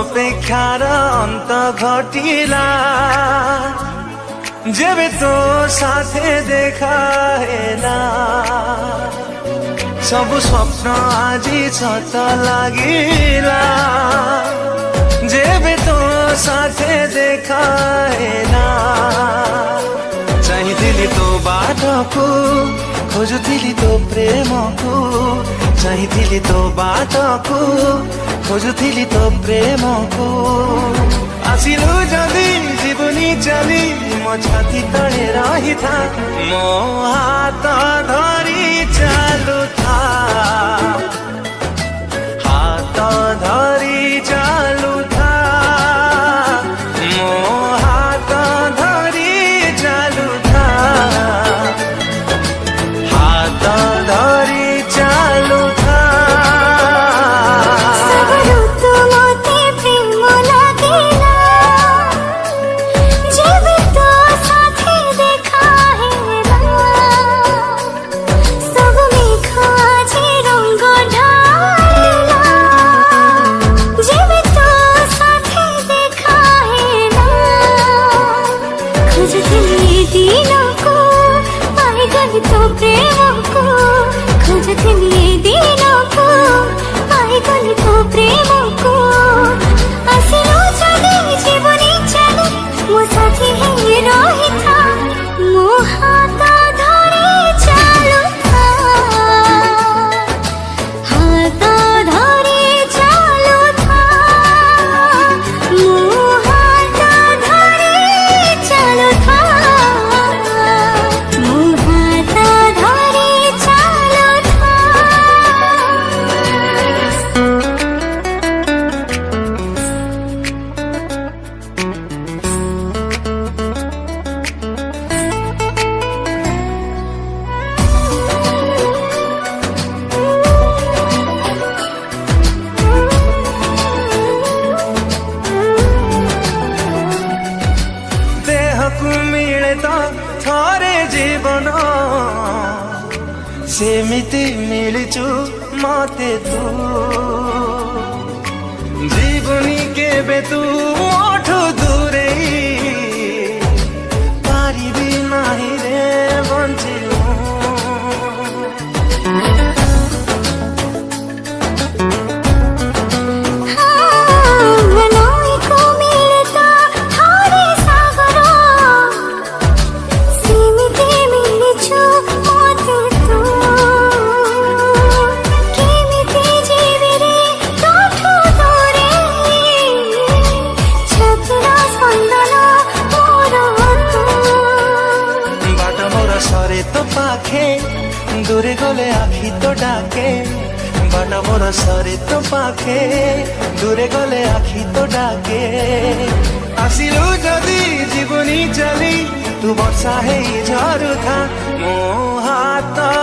অপেক্ষার অন্ত ঘটিলা যেবে তো সাথে দেখা হেলা সবু স্বপ্ন আজি সত লাগিলা যেবে তো সাথে দেখা হেলা চাহিଥିଲି তো বাটকু খোঁজুଥିଲି তো প্রেমকু চাহিଥିଲି তো বাটকু খোঁজুଥିଲି তো প্রেমকু ଆସିଲୁ ଯଦି ଯିବୁନି ଚାଲି ମୋ ଛାତି ତଳେ ରହିଥା ମୋ ହାତ ଧରି ଚାଲୁଥା ହାତ ଧରି ଚାଲୁଥା ମୋ ହାତ ଧରି ଚାଲୁଥା ହାତ ଧରି ଚାଲୁଥା तो प्रेम को खोजथिली दिन को पाई गली तो प्रेम को आसिलो चली जीवनी चली मो साथी है रहिथा मो हाथ धरे चालुथा हाथ धरे चालुथा मो हाथ धरे चालुथा मिले तो थरे जीवन सेमिति मिलचु मते तू जीवनी केबे तू मोठु दूरे पारिबी नाही रे बंचिलु तो पाखे दूरे गले आखि तो डाके बाटा मोर सरे तो पाखे दूरे गले आखि तो डाके आसिलु जदि जीवनी चली तू वर्षा है झरुथा मो हाथ